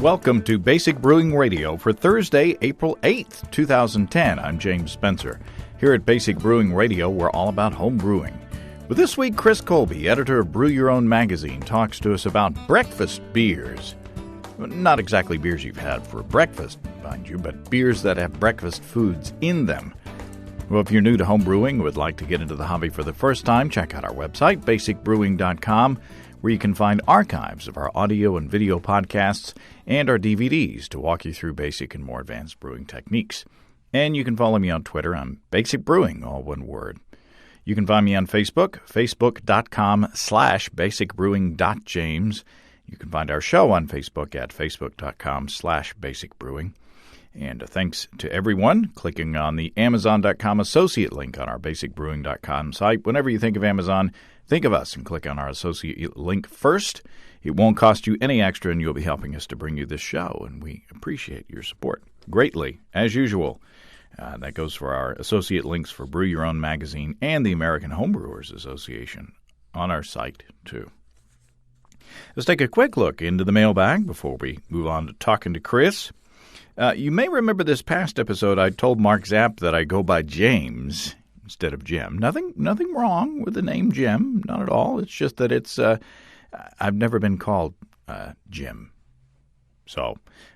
Welcome to Basic Brewing Radio for Thursday, April 8th, 2010. I'm James Spencer. Here at Basic Brewing Radio, we're all about home brewing. But this week, Chris Colby, editor of Brew Your Own magazine, talks to us about breakfast beers. Not exactly beers you've had for breakfast, mind you, but beers that have breakfast foods in them. Well, if you're new to home brewing and would like to get into the hobby for the first time, check out our website, basicbrewing.com, where you can find archives of our audio and video podcasts and our DVDs to walk you through basic and more advanced brewing techniques. And you can follow me on Twitter. I'm Basic Brewing, all one word. You can find me on Facebook, facebook.com/basicbrewing.james. You can find our show on Facebook at facebook.com/basicbrewing. And thanks to everyone clicking on the Amazon.com associate link on our basicbrewing.com site. Whenever you think of Amazon, think of us and click on our associate link first. It won't cost you any extra, and you'll be helping us to bring you this show, and we appreciate your support greatly, as usual. That goes for our associate links for Brew Your Own magazine and the American Homebrewers Association on our site, too. Let's take a quick look into the mailbag before we move on to talking to Chris. You may remember this past episode I told Mark Zapp that I go by James instead of Jim. Nothing wrong with the name Jim, not at all. It's just that it's I've never been called Jim. So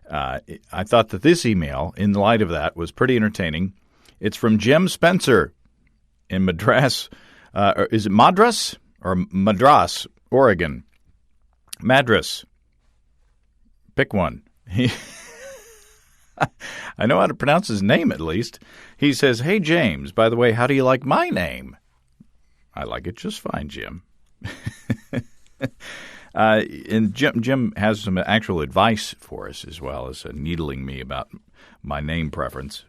I thought that this email, in light of that, was pretty entertaining. It's from Jim Spencer in Madras. Is it Madras or Madras, Oregon? Madras. Pick one. I know how to pronounce his name, at least. He says, "Hey, James, by the way, how do you like my name?" I like it just fine, Jim. And Jim has some actual advice for us, as well as needling me about my name preference.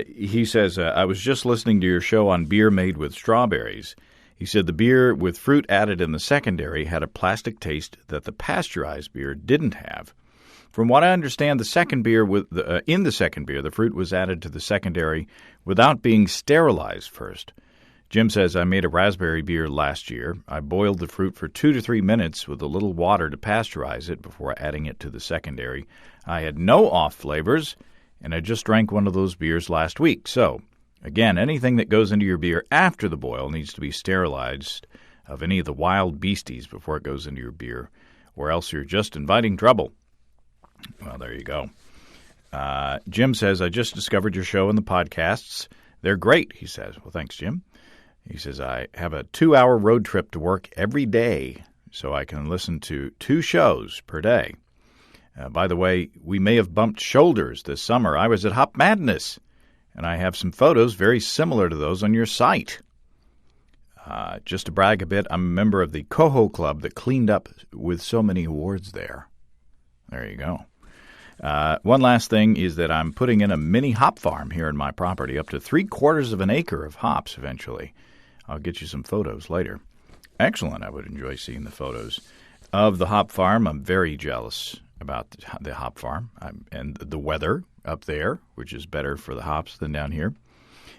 He says, I was just listening to your show on beer made with strawberries. He said the beer with fruit added in the secondary had a plastic taste that the pasteurized beer didn't have. From what I understand, the second beer in the second beer, the fruit was added to the secondary without being sterilized first. Jim says, I made a raspberry beer last year. I boiled the fruit for 2 to 3 minutes with a little water to pasteurize it before adding it to the secondary. I had no off flavors, and I just drank one of those beers last week. So, again, anything that goes into your beer after the boil needs to be sterilized of any of the wild beasties before it goes into your beer, or else you're just inviting trouble. Well, there you go. Jim says, I just discovered your show and the podcasts. They're great, he says. Well, thanks, Jim. He says, I have a 2-hour road trip to work every day, so I can listen to 2 shows per day. By the way, we may have bumped shoulders this summer. I was at Hop Madness, and I have some photos very similar to those on your site. Just to brag a bit, I'm a member of the Coho Club that cleaned up with so many awards there. There you go. One last thing is that I'm putting in a mini hop farm here in my property, up to 3/4 of an acre of hops eventually. I'll get you some photos later. Excellent. I would enjoy seeing the photos of the hop farm. I'm very jealous about the hop farm and the weather up there, which is better for the hops than down here.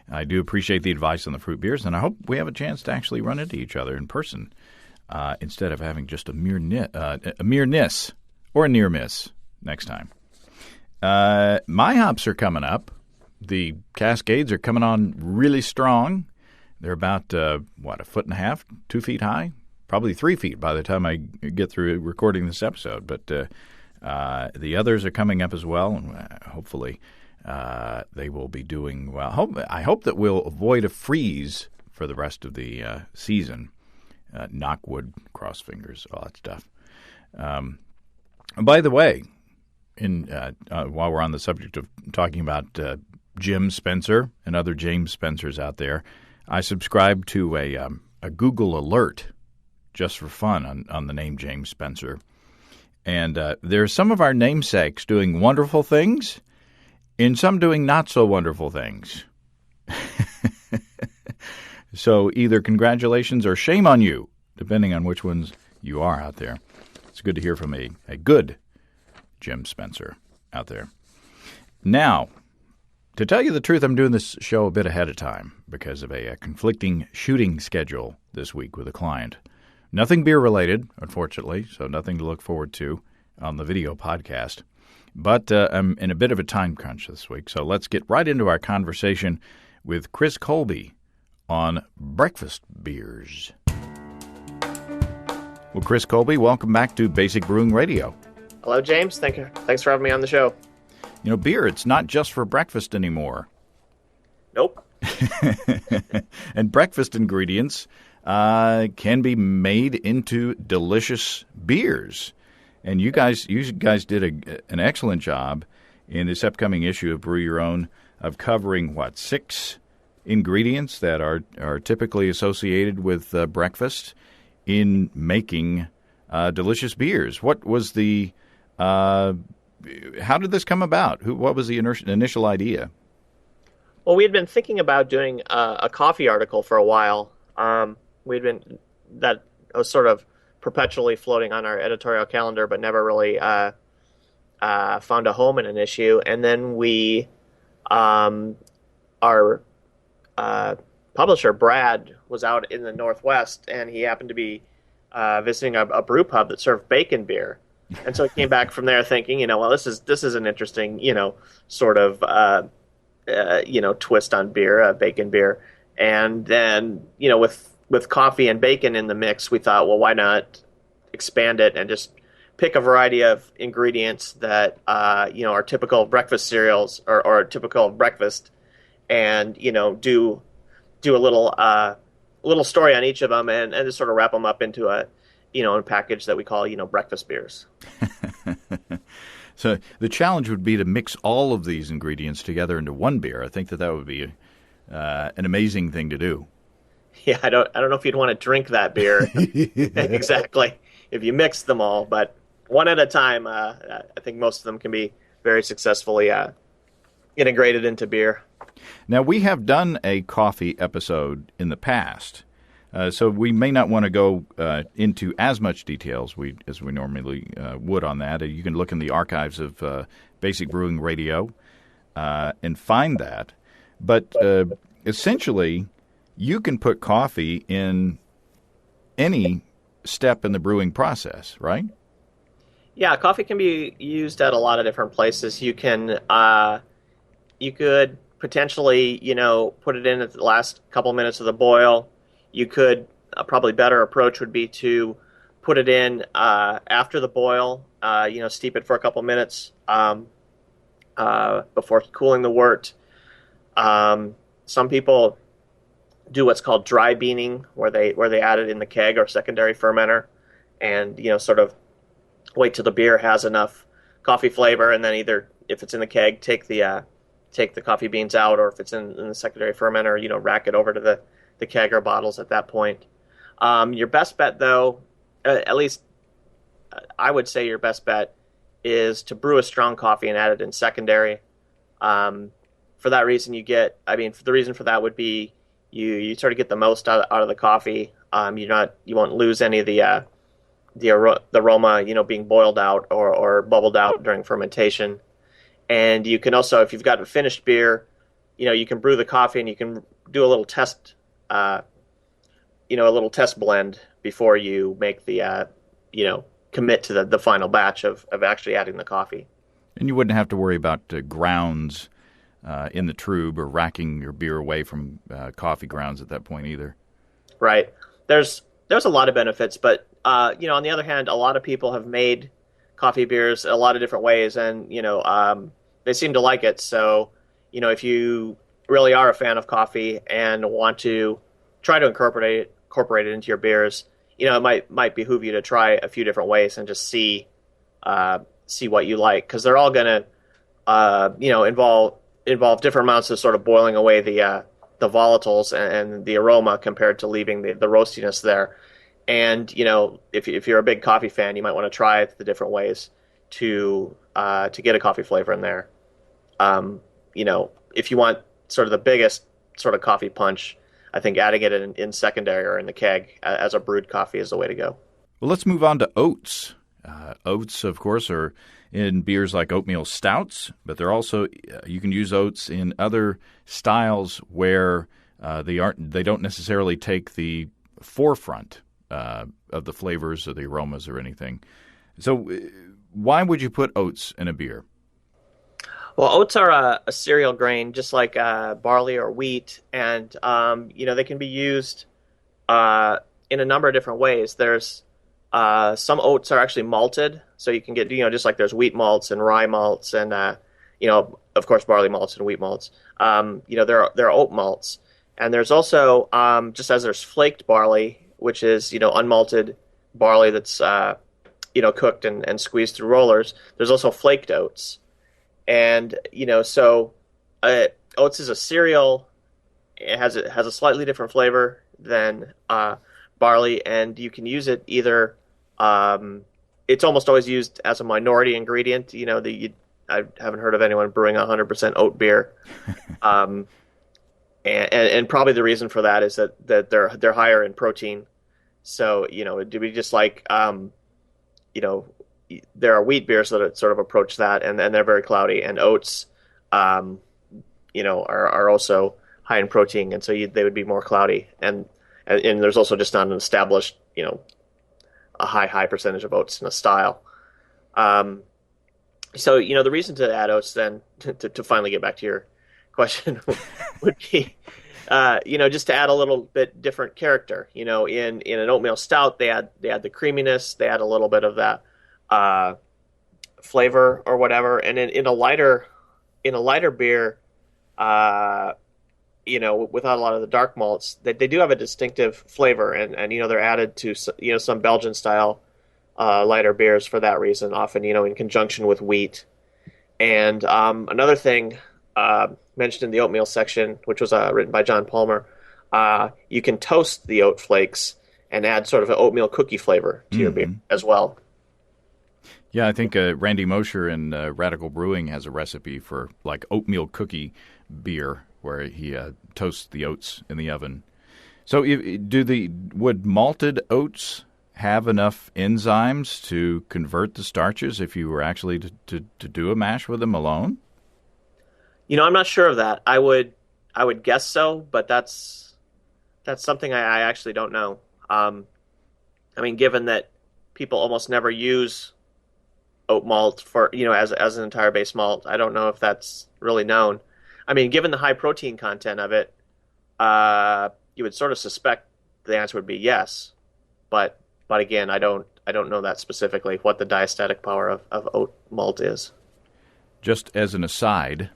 I do appreciate the advice on the fruit beers, and I hope we have a chance to actually run into each other in person instead of having just a mere miss or a near miss next time. My hops are coming up. The Cascades are coming on really strong. They're about, 1.5 feet, 2 feet high? Probably 3 feet by the time I get through recording this episode. But the others are coming up as well, and hopefully they will be doing well. I hope that we'll avoid a freeze for the rest of the season. Knock wood, cross fingers, all that stuff. By the way, while we're on the subject of talking about Jim Spencer and other James Spencers out there, I subscribe to a Google alert just for fun on the name James Spencer. And there are some of our namesakes doing wonderful things and some doing not so wonderful things. So either congratulations or shame on you, depending on which ones you are out there. It's good to hear from a good Jim Spencer out there. Now, to tell you the truth, I'm doing this show a bit ahead of time because of a conflicting shooting schedule this week with a client. Nothing beer-related, unfortunately, so nothing to look forward to on the video podcast. But I'm in a bit of a time crunch this week, so let's get right into our conversation with Chris Colby on breakfast beers. Well, Chris Colby, welcome back to Basic Brewing Radio. Hello, James. Thanks for having me on the show. You know, beer, it's not just for breakfast anymore. Nope. And breakfast ingredients can be made into delicious beers. And you guys did an excellent job in this upcoming issue of Brew Your Own of covering, 6 ingredients that are typically associated with breakfast in making delicious beers. What was the how did this come about? What was the initial idea? Well, we had been thinking about doing a coffee article for a while. That was sort of perpetually floating on our editorial calendar, but never really found a home in an issue. And then we, our publisher, Brad, was out in the Northwest, and he happened to be visiting a brew pub that served bacon beer. And so he came back from there thinking, well, this is an interesting, sort of, twist on beer, bacon beer. And then, with coffee and bacon in the mix, we thought, well, why not expand it and just pick a variety of ingredients that, are typical of breakfast cereals or typical of breakfast, and, do a little story on each of them and just sort of wrap them up into a package that we call, breakfast beers. So the challenge would be to mix all of these ingredients together into one beer. I think that would be an amazing thing to do. Yeah, I don't know if you'd want to drink that beer exactly if you mix them all, but one at a time. I think most of them can be very successfully integrated into beer. Now, we have done a coffee episode in the past, so we may not want to go into as much details as we normally would on that. You can look in the archives of Basic Brewing Radio and find that. But essentially, you can put coffee in any step in the brewing process, right? Yeah, coffee can be used at a lot of different places. You can, you could potentially, put it in at the last couple minutes of the boil. You could, a probably better approach would be to put it in after the boil. Steep it for a couple minutes before cooling the wort. Some people do what's called dry beaning, where they add it in the keg or secondary fermenter, and sort of wait till the beer has enough coffee flavor, and then either, if it's in the keg, take the coffee beans out, or if it's in the secondary fermenter, rack it over to the keg or bottles at that point. Your best bet, though, at least I would say your best bet, is to brew a strong coffee and add it in secondary. For that reason, the reason for that would be you sort of get the most out of the coffee. You won't lose any of the aroma, being boiled out or bubbled out during fermentation. And you can also, if you've got a finished beer, you can brew the coffee and you can do a little test, a little test blend before you make the, commit to the final batch of actually adding the coffee. And you wouldn't have to worry about grounds in the trube or racking your beer away from coffee grounds at that point either. Right. There's a lot of benefits, but on the other hand, a lot of people have made coffee beers a lot of different ways, and they seem to like it. So if you really are a fan of coffee and want to try to incorporate it into your beers, it might behoove you to try a few different ways and just see what you like, because they're all going to involve different amounts of sort of boiling away the volatiles and the aroma compared to leaving the roastiness there. And if you're a big coffee fan, you might want to try the different ways to get a coffee flavor in there. If you want sort of the biggest sort of coffee punch, I think adding it in secondary or in the keg as a brewed coffee is the way to go. Well, let's move on to oats. Oats, of course, are in beers like oatmeal stouts, but they're also you can use oats in other styles where they don't necessarily take the forefront of the flavors or the aromas or anything. So why would you put oats in a beer? Well, oats are a cereal grain, just like barley or wheat, and they can be used in a number of different ways. There's some oats are actually malted, so you can get just like there's wheat malts and rye malts, and of course barley malts and wheat malts. There are oat malts, and there's also just as there's flaked barley, which is unmalted barley that's cooked and squeezed through rollers. There's also flaked oats. And so oats is a cereal. It has a slightly different flavor than barley, and you can use it either. It's almost always used as a minority ingredient. I haven't heard of anyone brewing 100% oat beer, and probably the reason for that is that they're higher in protein. So it'd be just like there are wheat beers that sort of approach that, and they're very cloudy. And oats, are also high in protein, and so they would be more cloudy. And there's also just not an established, a high percentage of oats in a style. So the reason to add oats then, to finally get back to your question, would be, just to add a little bit different character. In an oatmeal stout, they add the creaminess, they add a little bit of that flavor or whatever, and in a lighter beer, without a lot of the dark malts, they do have a distinctive flavor, and they're added to some Belgian style lighter beers for that reason, often in conjunction with wheat. And another thing mentioned in the oatmeal section, which was written by John Palmer, you can toast the oat flakes and add sort of an oatmeal cookie flavor to your beer as well. Yeah, I think Randy Mosher in Radical Brewing has a recipe for like oatmeal cookie beer where he toasts the oats in the oven. So would malted oats have enough enzymes to convert the starches if you were actually to do a mash with them alone? I'm not sure of that. I would guess so, but that's something I actually don't know. Given that people almost never use oat malt for as an entire base malt, I don't know if that's really known. Given the high protein content of it, you would sort of suspect the answer would be yes, but again, I don't know that specifically what the diastatic power of oat malt is. Just as an aside,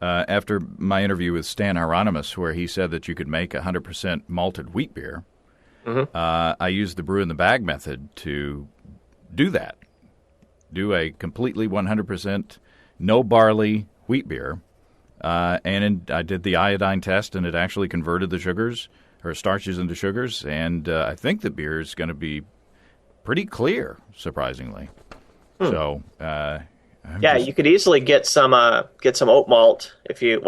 after my interview with Stan Hieronymus, where he said that you could make 100% malted wheat beer, I used the brew in the bag method to do that. Do a completely 100% no barley wheat beer, and I did the iodine test, and it actually converted the sugars or starches into sugars, and I think the beer is going to be pretty clear, surprisingly. So, you could easily get some oat malt if you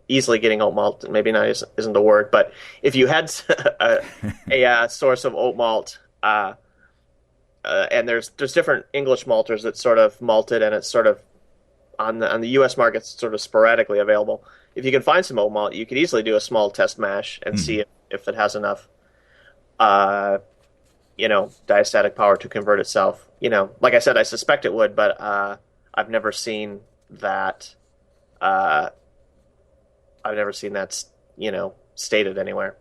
easily getting oat malt maybe not isn't the word, but if you had a source of oat malt. And there's different English malters that sort of malted, and it's sort of on the U.S. market, it's sort of sporadically available. If you can find some oat malt, you could easily do a small test mash and see if it has enough, diastatic power to convert itself. Like I said, I suspect it would, but I've never seen that. Stated anywhere.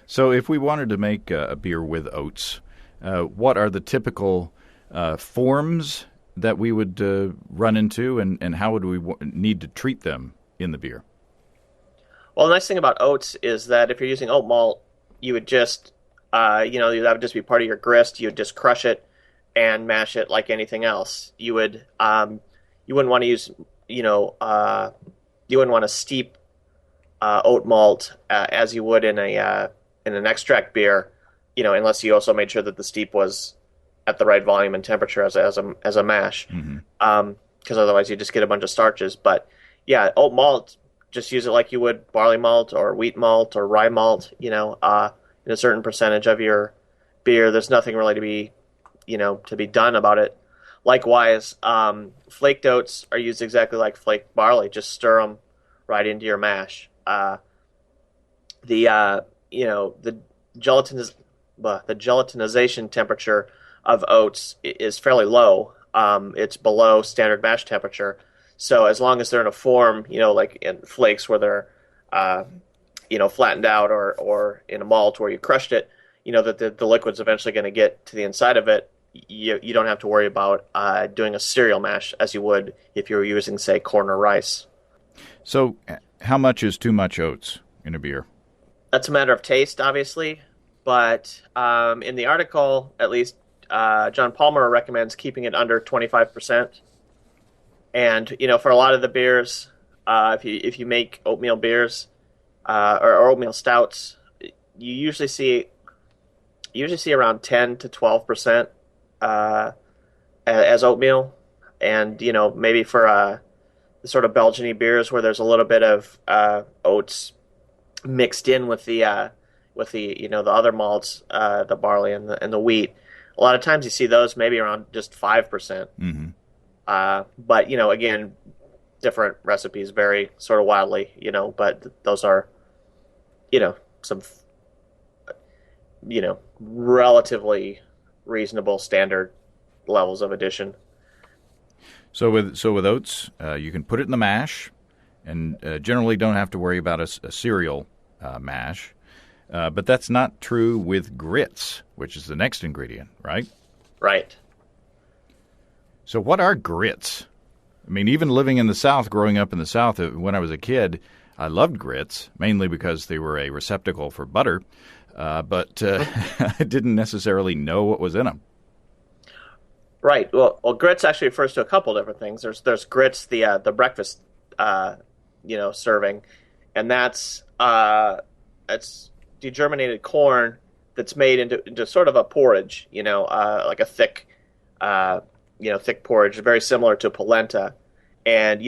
So if we wanted to make a beer with oats, what are the typical forms that we would run into, and how would we need to treat them in the beer? Well, the nice thing about oats is that if you're using oat malt, you would just, that would just be part of your grist. You would just crush it and mash it like anything else. You would, you wouldn't want to use, you wouldn't want to steep oat malt as you would in an extract beer. Unless you also made sure that the steep was at the right volume and temperature as a mash, because otherwise you just get a bunch of starches. But yeah, oat malt, just use it like you would barley malt or wheat malt or rye malt. In a certain percentage of your beer, there's nothing really to be done about it. Likewise, flaked oats are used exactly like flaked barley. Just stir them right into your mash. The gelatinization temperature of oats is fairly low. it's below standard mash temperature. So as long as they're in a form, like in flakes where they're, flattened out, or in a malt where you crushed it, that the liquid's eventually going to get to the inside of it. You don't have to worry about doing a cereal mash as you would if you were using, say, corn or rice. So how much is too much oats in a beer? That's a matter of taste, obviously. But in the article, at least, John Palmer recommends keeping it under 25%. And, for a lot of the beers, if you make oatmeal beers or oatmeal stouts, you usually see around 10 to 12% as oatmeal. And, maybe for the sort of Belgian-y beers where there's a little bit of oats mixed in with the the other malts, the barley and the wheat. A lot of times you see those maybe around just 5%. Mm-hmm. But again, different recipes vary sort of wildly. But those are some relatively reasonable standard levels of addition. So with oats, you can put it in the mash, and generally don't have to worry about a cereal mash. But that's not true with grits, which is the next ingredient, right? Right. So what are grits? I mean, even living in the South, growing up in the South, when I was a kid, I loved grits, mainly because they were a receptacle for butter, but I didn't necessarily know what was in them. Right. Well, grits actually refers to a couple different things. There's grits, the breakfast, serving, and that's degerminated corn that's made into sort of a porridge, like a thick, thick porridge, very similar to polenta. And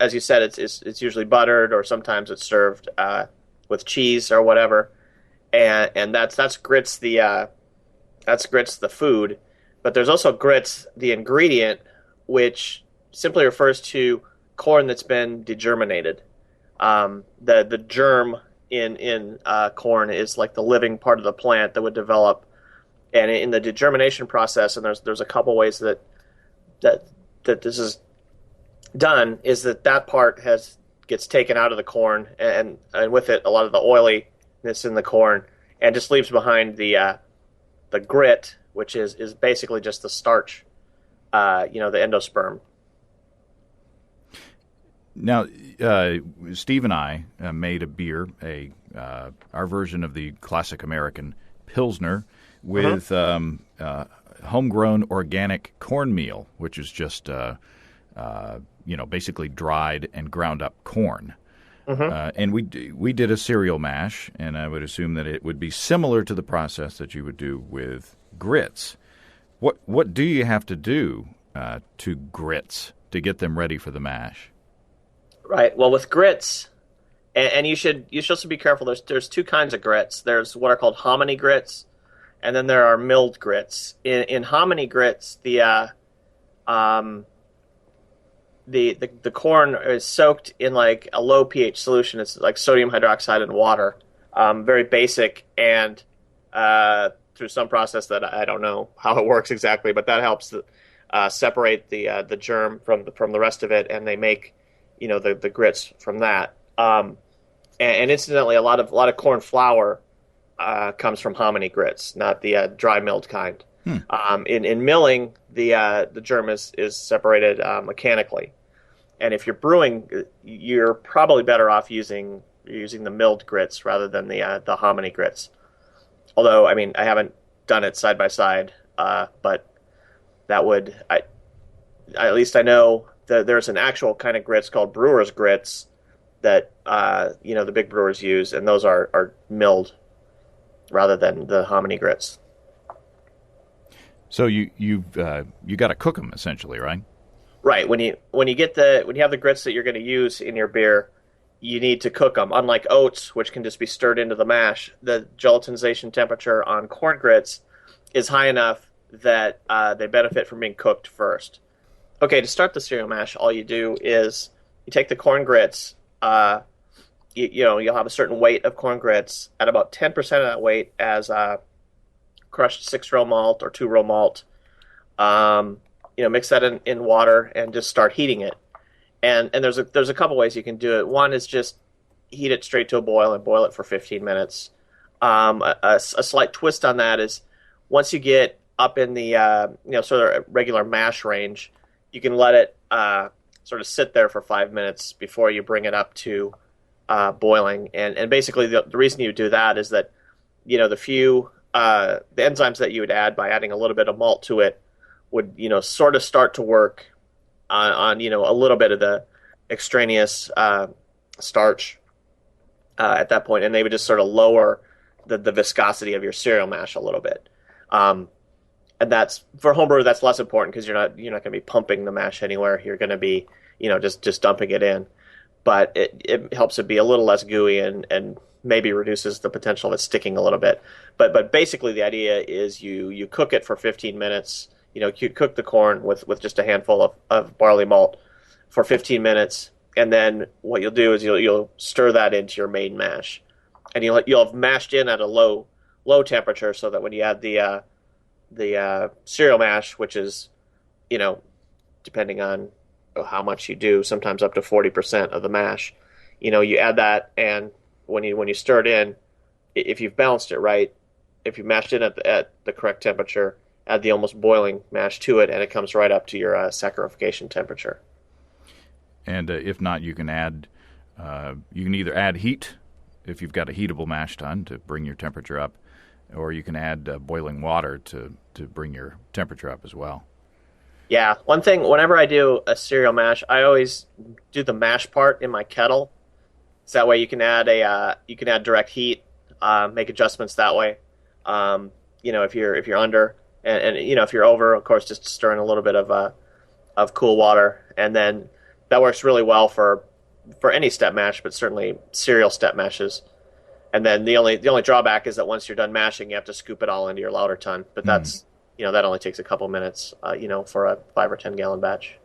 as you said, it's usually buttered, or sometimes it's served with cheese or whatever. And that's grits the food. But there's also grits, the ingredient, which simply refers to corn that's been degerminated. The germ in corn is like the living part of the plant that would develop, and in the degermination process, and there's a couple ways that this is done, is that part gets taken out of the corn, and with it a lot of the oiliness in the corn, and just leaves behind the grit, which is basically just the starch, the endosperm. Now, Steve and I made a beer, our version of the classic American Pilsner, with homegrown organic cornmeal, which is just basically dried and ground up corn. And we did a cereal mash, and I would assume that it would be similar to the process that you would do with grits. What do you have to do to grits to get them ready for the mash? Right. Well, with grits, and you should also be careful. There's two kinds of grits. There's what are called hominy grits, and then there are milled grits. In hominy grits, the corn is soaked in like a low pH solution. It's like sodium hydroxide and water, very basic, and through some process that I don't know how it works exactly, but that helps separate the germ from the rest of it, and they make the grits from that. And incidentally, a lot of corn flour comes from hominy grits, not the dry milled kind. In milling, the germ is separated mechanically, and if you're brewing, you're probably better off using the milled grits rather than the hominy grits. Although, I mean, I haven't done it side by side, but that would at least I know that there's an actual kind of grits called brewer's grits that the big brewers use, and those are milled rather than the hominy grits. So you got to cook them essentially, right? Right. When you have the grits that you're going to use in your beer, you need to cook them. Unlike oats, which can just be stirred into the mash, the gelatinization temperature on corn grits is high enough that they benefit from being cooked first. Okay, to start the cereal mash, all you do is you take the corn grits. You'll have a certain weight of corn grits. At about 10% of that weight as crushed 6-row malt or 2-row malt. mix that in water and just start heating it. And there's a couple ways you can do it. One is just heat it straight to a boil and boil it for 15 minutes. A slight twist on that is once you get up in the sort of regular mash range, you can let it sort of sit there for 5 minutes before you bring it up to boiling. And basically the reason you do that is that the enzymes that you would add by adding a little bit of malt to it would sort of start to work on a little bit of the extraneous starch at that point, and they would just sort of lower the viscosity of your cereal mash a little bit. And that's for homebrew. That's less important because you're not going to be pumping the mash anywhere. You're going to be just dumping it in, but it helps it be a little less gooey and maybe reduces the potential of it sticking a little bit. But basically the idea is you cook it for 15 minutes. You cook the corn with just a handful of barley malt for 15 minutes, and then what you'll do is you'll stir that into your main mash, and you'll have mashed in at a low temperature so that when you add the cereal mash, which is depending on how much you do, sometimes up to 40% of the mash, you add that, and when you stir it in, if you've balanced it right, if you mashed it at the correct temperature, add the almost boiling mash to it, and it comes right up to your saccharification temperature. And if not, you can either add heat if you've got a heatable mash tun to bring your temperature up, or you can add boiling water to bring your temperature up as well. Yeah, one thing, whenever I do a cereal mash, I always do the mash part in my kettle. So that way you can add direct heat, make adjustments that way. If you're under, and if you're over, of course, just stir in a little bit of cool water, and then that works really well for any step mash, but certainly cereal step mashes. And then the only drawback is that once you're done mashing, you have to scoop it all into your lauter tun. But that's that only takes a couple minutes, for a 5 or 10 gallon batch.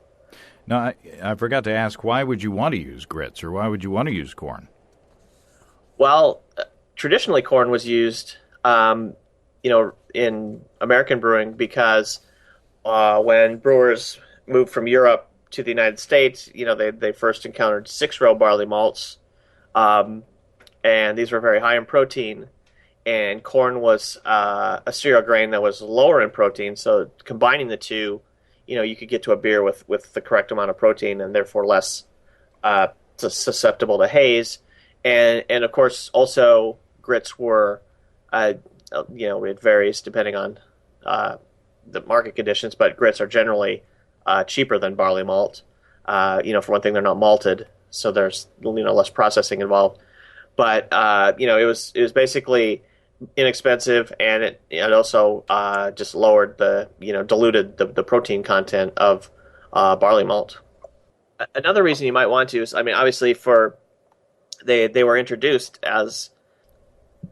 Now, I forgot to ask, why would you want to use grits, or why would you want to use corn? Well, traditionally corn was used, in American brewing because when brewers moved from Europe to the United States, they first encountered 6-row barley malts, and these were very high in protein. And corn was a cereal grain that was lower in protein, so combining the two, you could get to a beer with the correct amount of protein and therefore less susceptible to haze. And of course, also grits were, it varies depending on the market conditions, but grits are generally cheaper than barley malt. For one thing, they're not malted, so there's less processing involved. But it was basically inexpensive, and it also just lowered diluted the protein content of barley malt. Another reason you might want to is, obviously they were introduced as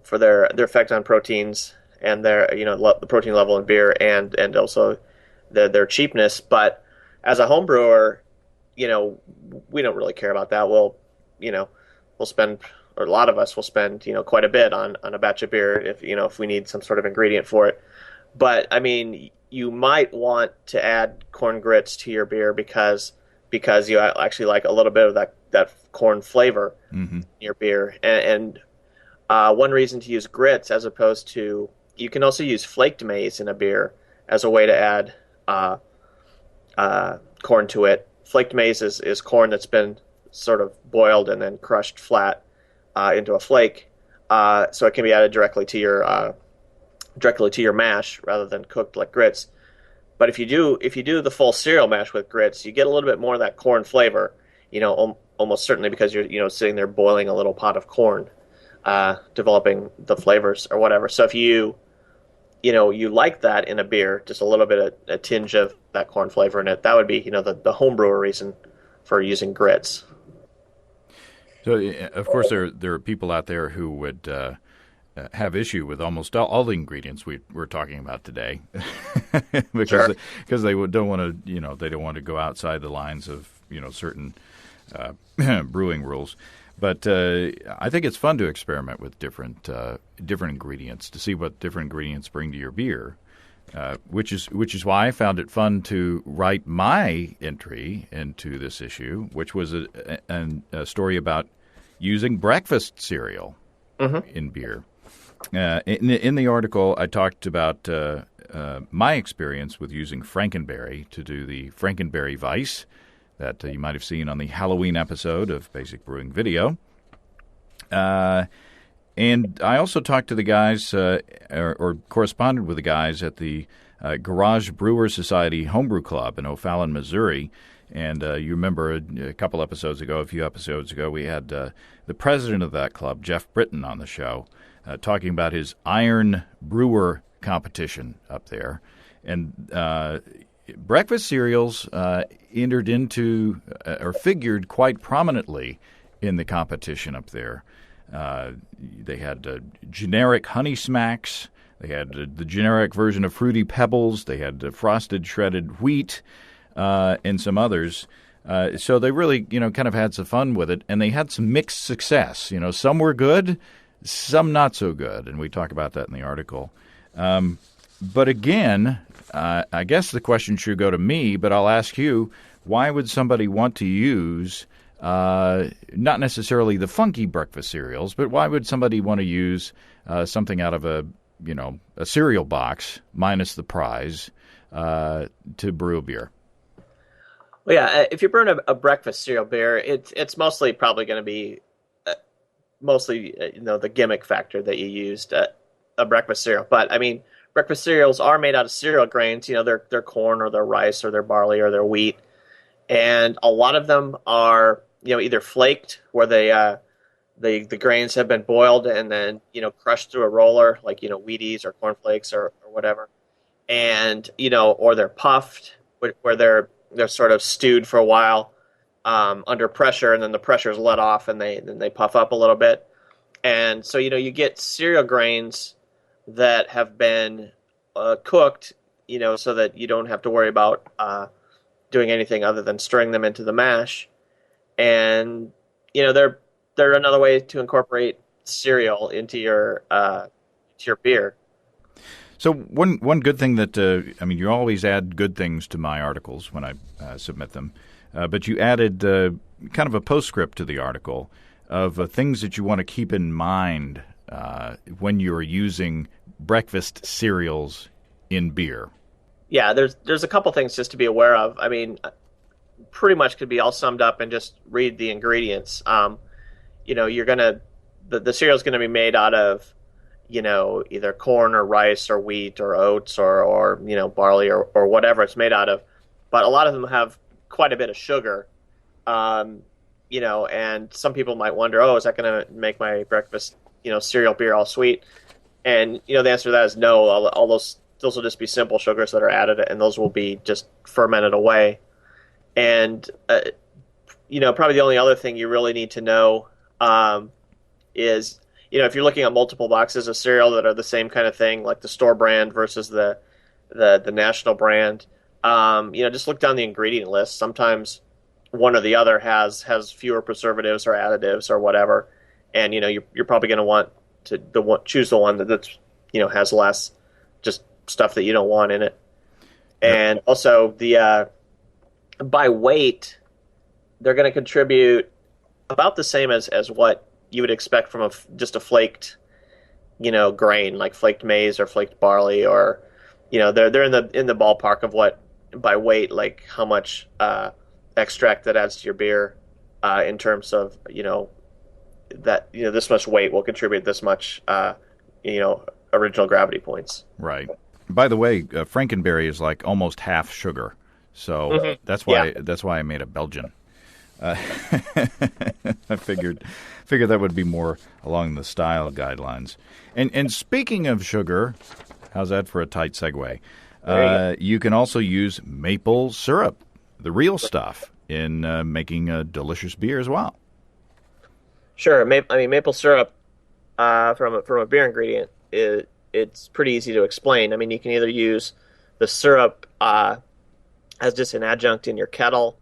for their effect on proteins and their the protein level in beer and also their cheapness. But as a home brewer, we don't really care about that. We'll spend, or a lot of us will spend, quite a bit on a batch of beer if we need some sort of ingredient for it. But you might want to add corn grits to your beer because you actually like a little bit of that corn flavor in your beer. And one reason to use grits as opposed to, you can also use flaked maize in a beer as a way to add corn to it. Flaked maize is corn that's been sort of boiled and then crushed flat into a flake, so it can be added directly to your mash rather than cooked like grits. But if you do the full cereal mash with grits, you get a little bit more of that corn flavor, almost certainly because you're sitting there boiling a little pot of corn, developing the flavors or whatever. So if you like that in a beer, just a little bit of a tinge of that corn flavor in it, that would be the home brewer reason for using grits. So, of course, there are people out there who would have issue with almost all the ingredients we're talking about today, because they don't want to they don't want to go outside the lines of certain brewing rules. But I think it's fun to experiment with different ingredients to see what different ingredients bring to your beer. which is why I found it fun to write my entry into this issue, which was a story about using breakfast cereal in beer. In the article, I talked about my experience with using Frankenberry to do the Frankenberry Vice that you might have seen on the Halloween episode of Basic Brewing Video. And I also talked to the guys or corresponded with the guys at the Garage Brewer Society Homebrew Club in O'Fallon, Missouri. And you remember a few episodes ago, we had the president of that club, Jeff Britton, on the show, talking about his Iron Brewer competition up there. And breakfast cereals entered into or figured quite prominently in the competition up there. They had generic Honey Smacks. They had the generic version of Fruity Pebbles. They had frosted shredded wheat and some others. So they really, kind of had some fun with it, and they had some mixed success. Some were good, some not so good, and we talk about that in the article. But again, I guess the question should go to me, but I'll ask you, why would somebody want to use not necessarily the funky breakfast cereals, but why would somebody want to use something out of a cereal box minus the prize to brew a beer? Well, yeah, if you're brewing a breakfast cereal beer, it's mostly probably going to be the gimmick factor that you used a breakfast cereal. But I mean, breakfast cereals are made out of cereal grains. They're corn or they're rice or they're barley or they're wheat, and a lot of them are either flaked, where the grains have been boiled and then crushed through a roller, like Wheaties or cornflakes or whatever, and or they're puffed, where they're sort of stewed for a while under pressure, and then the pressure is let off and they puff up a little bit, and so you get cereal grains that have been cooked, so that you don't have to worry about doing anything other than stirring them into the mash. And they're another way to incorporate cereal into your beer. So one good thing that you always add good things to my articles when I submit them, but you added kind of a postscript to the article of things that you want to keep in mind when you're using breakfast cereals in beer. Yeah, there's a couple things just to be aware of. I mean, pretty much could be all summed up and just read the ingredients. You're gonna the cereal's gonna be made out of either corn or rice or wheat or oats or barley or whatever it's made out of, but a lot of them have quite a bit of sugar. And some people might wonder, is that going to make my breakfast cereal beer all sweet? And the answer to that is no. All those will just be simple sugars that are added, and those will be just fermented away. And probably the only other thing you really need to know is if you're looking at multiple boxes of cereal that are the same kind of thing, like the store brand versus the national brand, just look down the ingredient list. Sometimes one or the other has fewer preservatives or additives or whatever, and you're probably going to want to choose the one that's has less just stuff that you don't want in it. And also the by weight, they're going to contribute about the same as what you would expect from just a flaked grain, like flaked maize or flaked barley, or they're in the ballpark of what by weight, like how much extract that adds to your beer in terms of that this much weight will contribute this much original gravity points. Right. By the way, Frankenberry is like almost half sugar, so that's why I made a Belgian. I figured that would be more along the style guidelines. And speaking of sugar, how's that for a tight segue? You can also use maple syrup, the real stuff, in making a delicious beer as well. Sure. Maple syrup from a beer ingredient, it's pretty easy to explain. I mean, you can either use the syrup as just an adjunct in your kettle,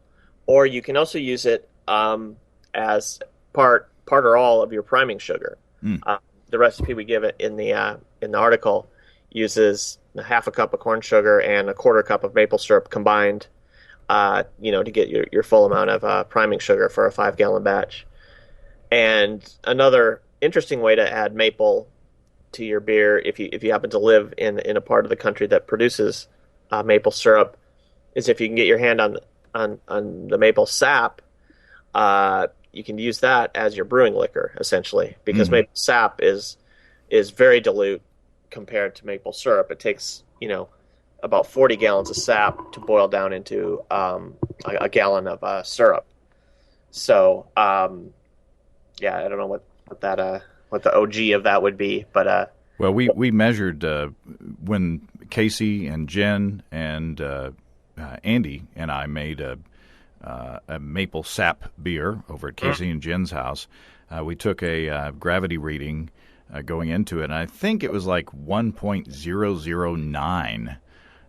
or you can also use it as part or all of your priming sugar. The recipe we give it in the article uses a half a cup of corn sugar and a quarter cup of maple syrup combined, to get your full amount of priming sugar for a 5-gallon batch. And another interesting way to add maple to your beer, if you happen to live in a part of the country that produces maple syrup, is if you can get your hand on the maple sap. You can use that as your brewing liquor, essentially, because maple sap is very dilute compared to maple syrup. It takes about 40 gallons of sap to boil down into a gallon of syrup. So I don't know what the OG of that would be, but well, we measured when Casey and Jen and Andy and I made a maple sap beer over at Casey and Jen's house. We took a gravity reading going into it, and I think it was like 1.009.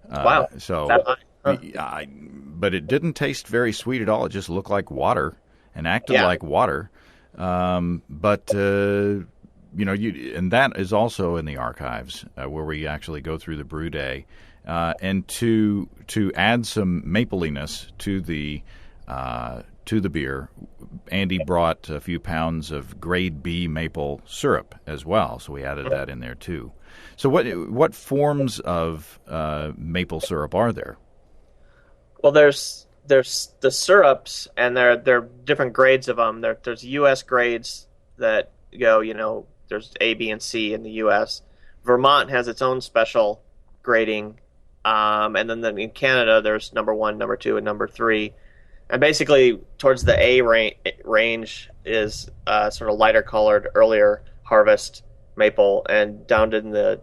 Wow. So, that high. Huh. but it didn't taste very sweet at all. It just looked like water and acted like water. And that is also in the archives where we actually go through the brew day, and to add some mapliness to the beer, Andy brought a few pounds of grade B maple syrup as well, so we added that in there too. So what forms of maple syrup are there? Well, there's the syrups, and there are different grades of them. There's U.S. grades that go, there's A, B, and C in the U.S. Vermont has its own special grading, and then in Canada there's number 1, number 2, and number 3. And basically, towards the A range is sort of lighter colored, earlier harvest maple, and down in the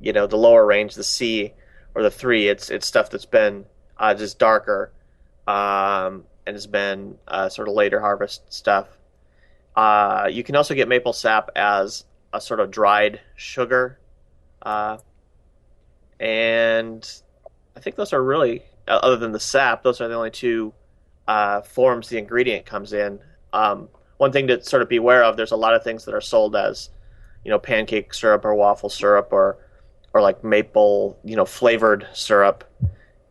lower range, the C or the 3, it's stuff that's been just darker, and has been sort of later harvest stuff. You can also get maple sap as a sort of dried sugar, and I think those are really, other than the sap, those are the only two forms the ingredient comes in. One thing to sort of be aware of, there's a lot of things that are sold as, pancake syrup or waffle syrup or like maple, flavored syrup,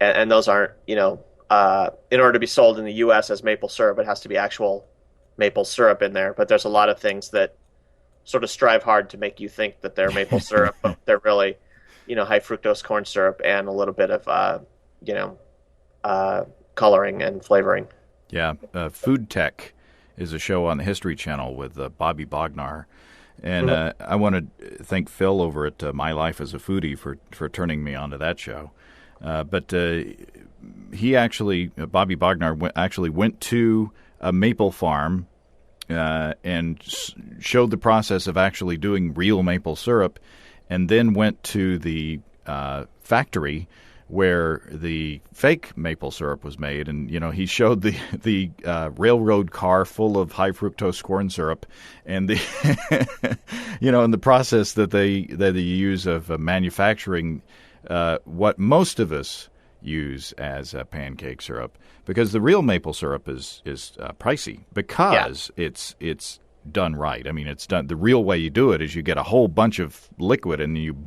and those aren't, in order to be sold in the U.S. as maple syrup, it has to be actual maple syrup in there. But there's a lot of things that sort of strive hard to make you think that they're maple syrup, but they're really, high fructose corn syrup and a little bit of, coloring and flavoring. Yeah, Food Tech is a show on the History Channel with Bobby Bognar, and I want to thank Phil over at My Life as a Foodie for turning me onto that show. But he actually, Bobby Bognar, actually went to a maple farm and showed the process of actually doing real maple syrup, and then went to the factory where the fake maple syrup was made, and he showed the railroad car full of high fructose corn syrup, and the and the process that they use of manufacturing what most of us use as pancake syrup, because the real maple syrup is pricey because it's done right. I mean, it's done the real way. You do it is you get a whole bunch of liquid and you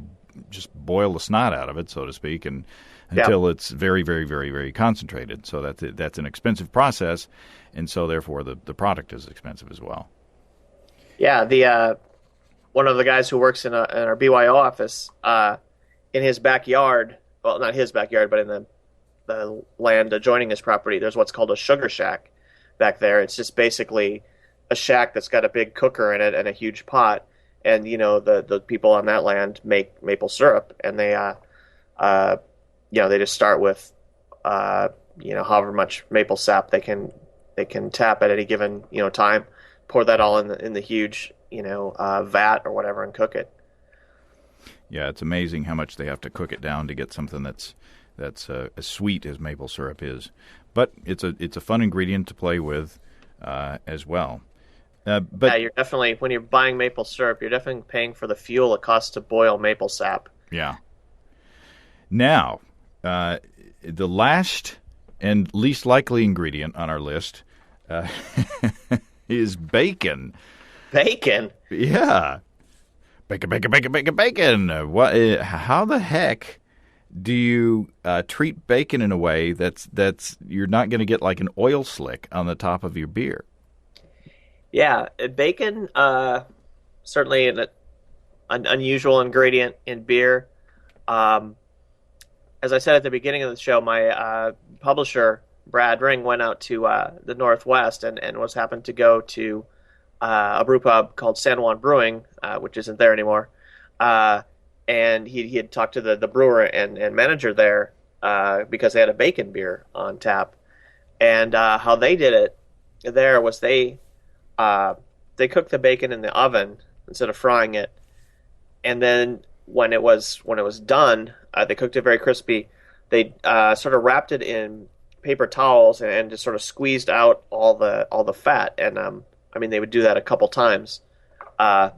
just boil the snot out of it, so to speak, and until it's very, very, very, very concentrated. So that's an expensive process, and so therefore the product is expensive as well. Yeah, the one of the guys who works in our BYO office, in his backyard, well, not his backyard, but in the land adjoining his property, there's what's called a sugar shack back there. It's just basically a shack that's got a big cooker in it and a huge pot, and the people on that land make maple syrup, and they they just start with however much maple sap they can tap at any given time, pour that all in the huge vat or whatever, and cook it. Yeah, it's amazing how much they have to cook it down to get something that's as sweet as maple syrup is. But it's a fun ingredient to play with as well. But yeah, you're definitely, when you're buying maple syrup, you're definitely paying for the fuel it costs to boil maple sap. Yeah. Now, the last and least likely ingredient on our list is bacon. Bacon? Yeah. Bacon. What? How the heck Do you treat bacon in a way that's you're not going to get like an oil slick on the top of your beer? Yeah, bacon certainly an unusual ingredient in beer. Um, as I said at the beginning of the show, my publisher Brad Ring went out to the Northwest and was happened to go to a brew pub called San Juan Brewing, which isn't there anymore. And he had talked to the brewer and manager there because they had a bacon beer on tap. And how they did it there was they cooked the bacon in the oven instead of frying it, and then when it was done, they cooked it very crispy. They sort of wrapped it in paper towels and just sort of squeezed out all the fat. And I mean, they would do that a couple times. And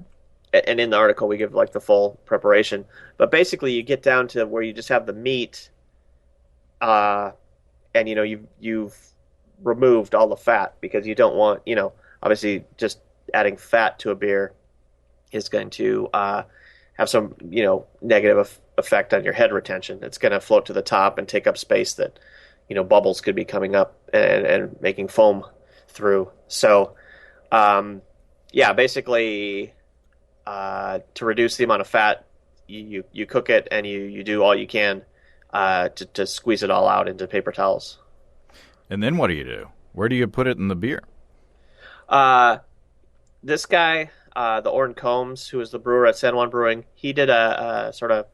in the article, we give like the full preparation. But basically, you get down to where you just have the meat, and you've removed all the fat because you don't want, obviously just adding fat to a beer is going to have some negative effect on your head retention. It's going to float to the top and take up space that bubbles could be coming up and making foam through. So basically to reduce the amount of fat, you cook it and you do all you can to squeeze it all out into paper towels. And then what do you do? Where do you put it in the beer? This guy, the Orrin Combs, who is the brewer at San Juan Brewing, he did a sort of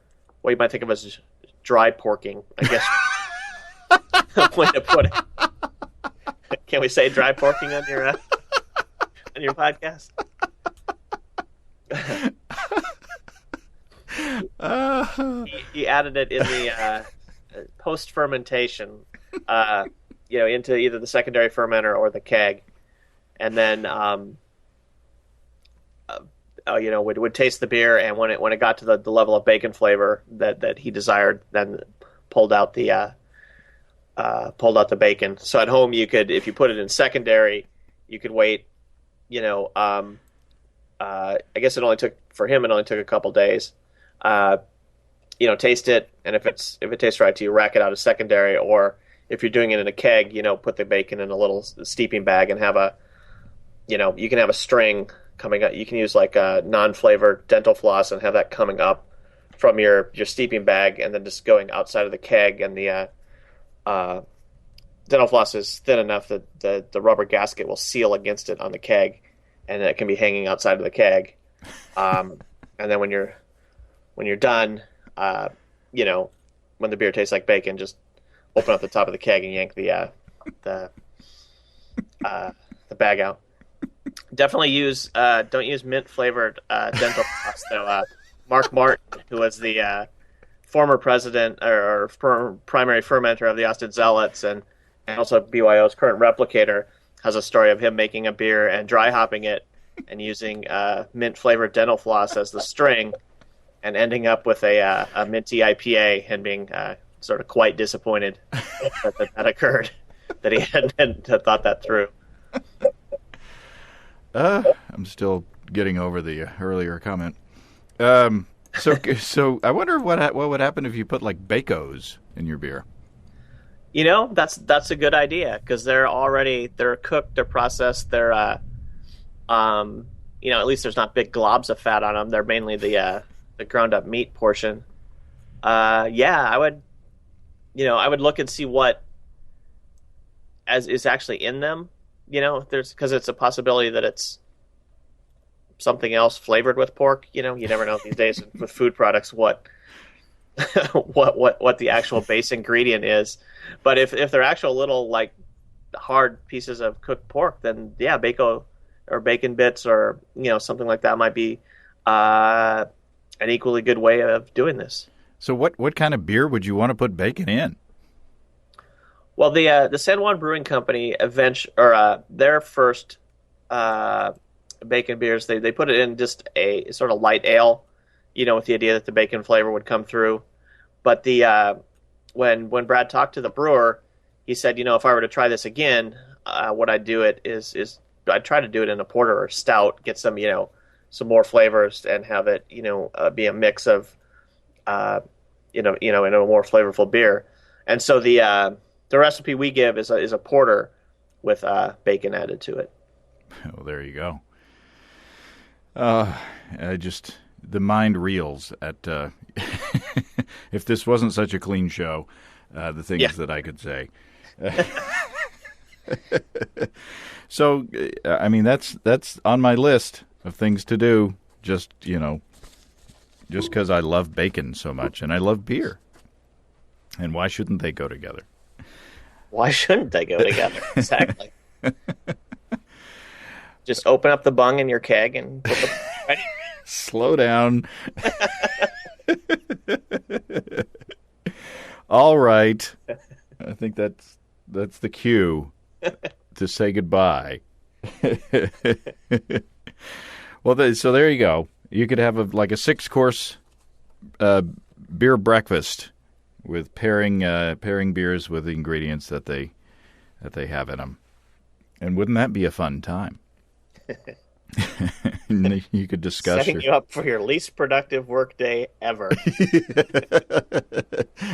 what you might think of as dry porking, I guess. Way to put it. Can we say dry porking on your podcast? He added it in the post fermentation, into either the secondary fermenter or the keg, and then would taste the beer, and when it got to the level of bacon flavor that he desired, then pulled out the bacon. So at home, you could, if you put it in secondary, you could wait. I guess it only took a couple days. Taste it, and if it tastes right to you, rack it out as secondary. Or if you're doing it in a keg, put the bacon in a little steeping bag and have you can have a string coming up. You can use like a non-flavored dental floss and have that coming up from your steeping bag, and then just going outside of the keg. And the dental floss is thin enough that the rubber gasket will seal against it on the keg, and it can be hanging outside of the keg. And then when you're done, when the beer tastes like bacon, just open up the top of the keg and yank the bag out. Definitely don't use mint flavored dental floss though. Mark Martin, who was the former president or primary fermenter of the Austin Zealots and also BYO's current replicator, has a story of him making a beer and dry hopping it and using mint flavored dental floss as the string, and ending up with a minty IPA and being sort of quite disappointed that occurred, that he hadn't thought that through. I'm still getting over the earlier comment. So I wonder what would happen if you put like Bacos in your beer. That's a good idea, because they're cooked, they're processed, they're at least there's not big globs of fat on them. They're mainly the ground up meat portion. I would look and see what is actually in them. Because it's a possibility that it's something else flavored with pork. You never know these days with food products what the actual base ingredient is. But if they're actual little like hard pieces of cooked pork, then bacon or bacon bits or something like that might be an equally good way of doing this. So what kind of beer would you want to put bacon in? Well, the San Juan Brewing Company their first bacon beers, they put it in just a sort of light ale, with the idea that the bacon flavor would come through. But when Brad talked to the brewer, he said, if I were to try this again, what I'd do it is I'd try to do it in a porter or stout, get some some more flavors, and have it be a mix of in a more flavorful beer. And so the recipe we give is a porter with bacon added to it. Oh, there you go. The mind reels at if this wasn't such a clean show, the things that I could say. So, I mean, that's on my list of things to do. Just because I love bacon so much and I love beer, and why shouldn't they go together? Why shouldn't they go together? Exactly. Just open up the bung in your keg and put the ready. Slow down. All right. I think that's the cue to say goodbye. Well, so there you go. You could have a 6-course beer breakfast with pairing beers with the ingredients that they have in them. And wouldn't that be a fun time? You could discuss setting you up for your least productive work day ever.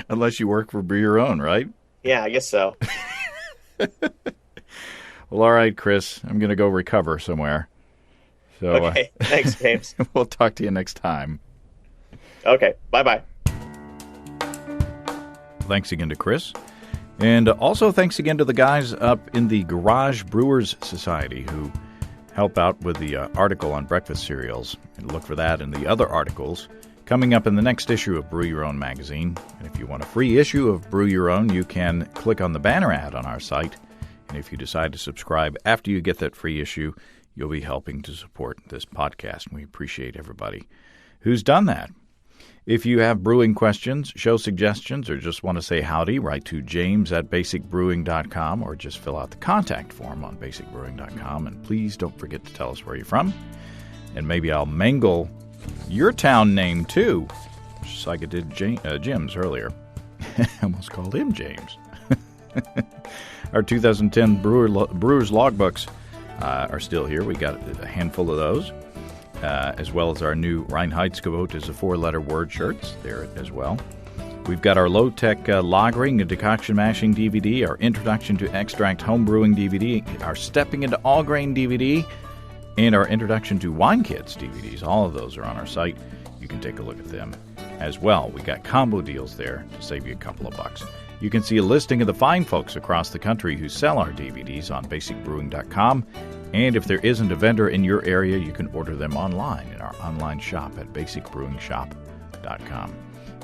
Unless you work for Brew Your Own, right? Yeah, I guess so. Well, all right, Chris. I'm going to go recover somewhere. So, okay. Thanks, James. We'll talk to you next time. Okay. Bye-bye. Thanks again to Chris. And also thanks again to the guys up in the Garage Brewers Society who help out with the article on breakfast cereals. And look for that and the other articles coming up in the next issue of Brew Your Own magazine. And if you want a free issue of Brew Your Own, you can click on the banner ad on our site. And if you decide to subscribe after you get that free issue, you'll be helping to support this podcast. And we appreciate everybody who's done that. If you have brewing questions, show suggestions, or just want to say howdy, write to james@basicbrewing.com or just fill out the contact form on basicbrewing.com. And please don't forget to tell us where you're from. And maybe I'll mangle your town name, too, just like I did Jim's earlier. I almost called him James. Our 2010 Brewers Logbooks are still here. We got a handful of those. As well as our new Reinheitsgebot is a 4-letter word shirts there as well. We've got our low-tech lagering and decoction mashing DVD, our introduction to extract homebrewing DVD, our stepping into all-grain DVD, and our introduction to wine kits DVDs. All of those are on our site. You can take a look at them as well. We got combo deals there to save you a couple of bucks. You can see a listing of the fine folks across the country who sell our DVDs on basicbrewing.com. And if there isn't a vendor in your area, you can order them online in our online shop at basicbrewingshop.com.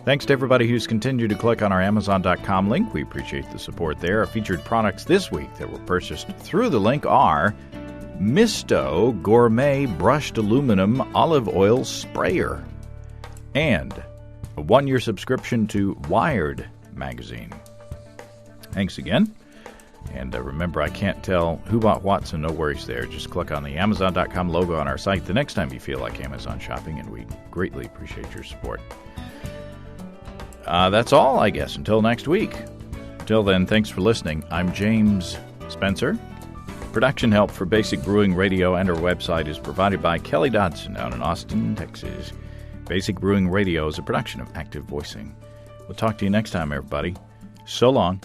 Thanks to everybody who's continued to click on our Amazon.com link. We appreciate the support there. Our featured products this week that were purchased through the link are Misto Gourmet Brushed Aluminum Olive Oil Sprayer and a 1-year subscription to Wired magazine. Thanks again. And remember, I can't tell who bought what, so no worries there. Just click on the Amazon.com logo on our site the next time you feel like Amazon shopping, and we greatly appreciate your support. That's all, I guess, until next week. Until then, thanks for listening. I'm James Spencer. Production help for Basic Brewing Radio and our website is provided by Kelly Dodson down in Austin, Texas. Basic Brewing Radio is a production of Active Voicing. We'll talk to you next time, everybody. So long.